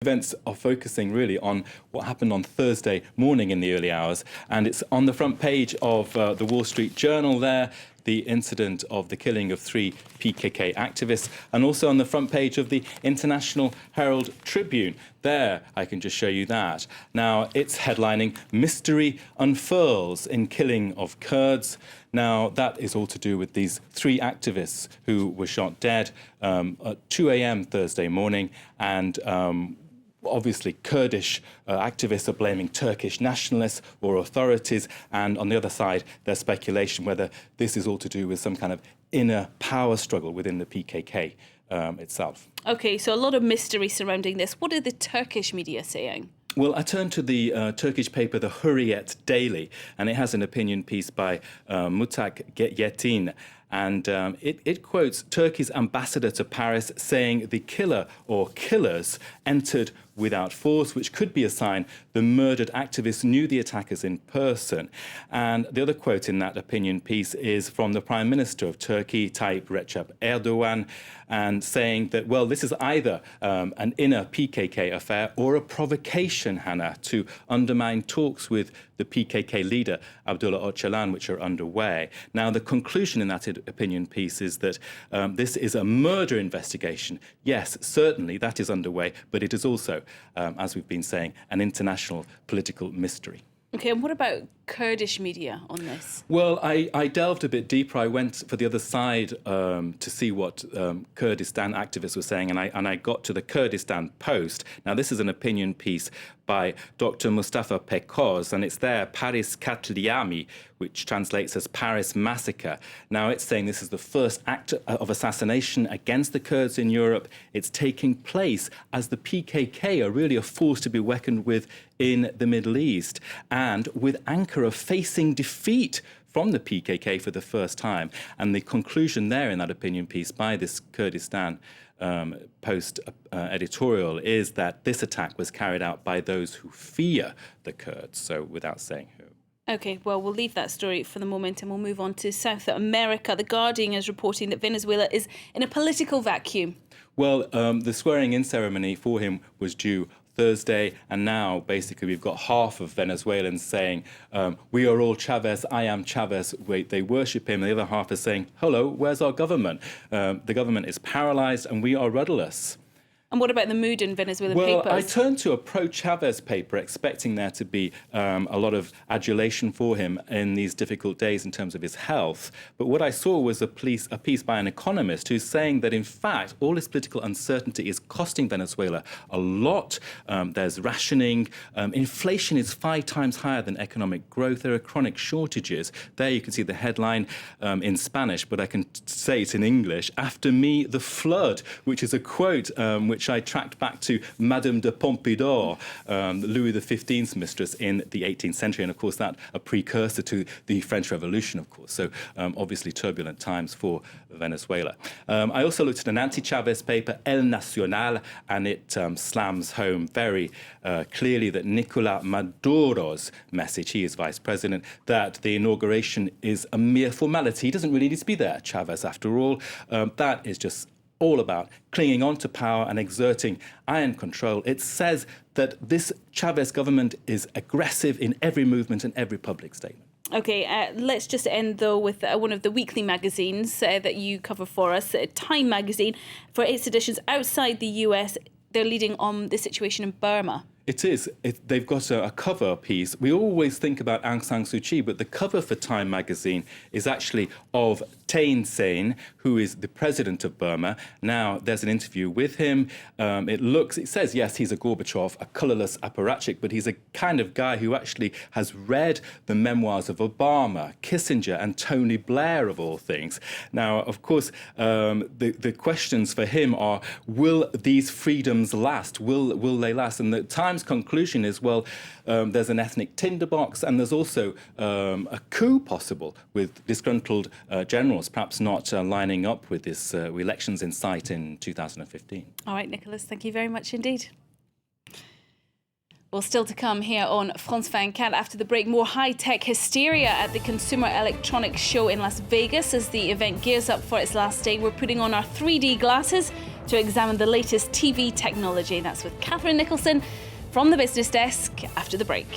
Events are focusing really on what happened on Thursday morning in the early hours, and it's on the front page of the Wall Street Journal there, the incident of the killing of 3 PKK activists, and also on the front page of the International Herald Tribune. There, I can just show you that. Now, it's headlining "Mystery Unfurls in Killing of Kurds." Now, that is all to do with these 3 activists who were shot dead at 2 a.m. Thursday morning, and obviously, Kurdish activists are blaming Turkish nationalists or authorities, and on the other side, there's speculation whether this is all to do with some kind of inner power struggle within the PKK itself. OK, so a lot of mystery surrounding this. What are the Turkish media saying? Well, I turned to the Turkish paper, the Hurriyet Daily, and it has an opinion piece by Mutak Yetin. And it quotes Turkey's ambassador to Paris saying the killer or killers entered without force, which could be a sign the murdered activists knew the attackers in person. And the other quote in that opinion piece is from the Prime Minister of Turkey, Tayyip Recep Erdogan, and saying that, well, this is either an inner PKK affair or a provocation, Hannah, to undermine talks with the PKK leader, Abdullah Öcalan, which are underway. Now, the conclusion in that opinion piece is that this is a murder investigation. Yes, certainly that is underway, but it is also, as we've been saying, an international political mystery. OK, and what about Kurdish media on this? Well, I delved a bit deeper. I went for the other side to see what Kurdistan activists were saying, and I got to the Kurdistan Post. Now, this is an opinion piece by Dr. Mustafa Pekoz, and it's there, Paris Katliami, which translates as Paris Massacre. Now, it's saying this is the first act of assassination against the Kurds in Europe. It's taking place as the PKK are really a force to be reckoned with in the Middle East, and with Ankara facing defeat from the PKK for the first time. And the conclusion there in that opinion piece by this Kurdistan Post editorial is that this attack was carried out by those who fear the Kurds, so without saying who. OK, well, we'll leave that story for the moment and we'll move on to South America. The Guardian is reporting that Venezuela is in a political vacuum. Well, the swearing-in ceremony for him was due Thursday, and now basically we've got half of Venezuelans saying, we are all Chavez, I am Chavez. They worship him, and the other half is saying, hello, where's our government? The government is paralysed and we are rudderless. And what about the mood in Venezuelan papers? Well, I turned to a pro-Chavez paper expecting there to be a lot of adulation for him in these difficult days in terms of his health. But what I saw was a piece by an economist who's saying that, in fact, all this political uncertainty is costing Venezuela a lot. There's rationing. Inflation is 5 times higher than economic growth. There are chronic shortages. There you can see the headline in Spanish, but I can say it in English. After me, the flood, which is a quote which I tracked back to Madame de Pompadour, Louis XV's mistress in the 18th century, and of course that a precursor to the French Revolution, of course. So obviously turbulent times for Venezuela. I also looked at an anti-Chavez paper, El Nacional, and it slams home very clearly that Nicolás Maduro's message, he is vice president, that the inauguration is a mere formality. He doesn't really need to be there, Chavez, after all. That is just all about clinging on to power and exerting iron control. It says that this Chavez government is aggressive in every movement and every public statement. OK, let's just end, though, with one of the weekly magazines that you cover for us, Time magazine. For its editions outside the US, they're leading on the situation in Burma. It is. They've got a cover piece. We always think about Aung San Suu Kyi, but the cover for Time magazine is actually of Thein Sein, who is the president of Burma. Now, there's an interview with him. It says, yes, he's a Gorbachev, a colourless apparatchik, but he's a kind of guy who actually has read the memoirs of Obama, Kissinger, and Tony Blair, of all things. Now, of course, the questions for him are, will these freedoms last? Will they last? And the Times conclusion is, well, there's an ethnic tinderbox, and there's also a coup possible with disgruntled generals, perhaps not lining up with this elections in sight in 2015. All right, Nicholas, thank you very much indeed. Well, still to come here on France 24. After the break, more high-tech hysteria at the Consumer Electronics Show in Las Vegas as the event gears up for its last day. We're putting on our 3D glasses to examine the latest TV technology. That's with Catherine Nicholson from the Business Desk after the break.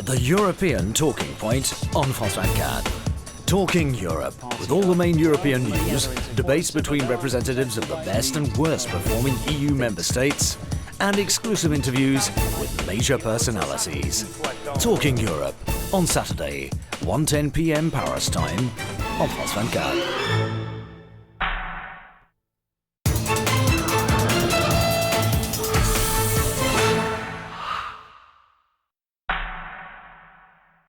The European Talking Point on France 24. Talking Europe, with all the main European news, debates between representatives of the best and worst performing EU member states, and exclusive interviews with major personalities. Talking Europe, on Saturday, 1:10 p.m. Paris time, on France 24.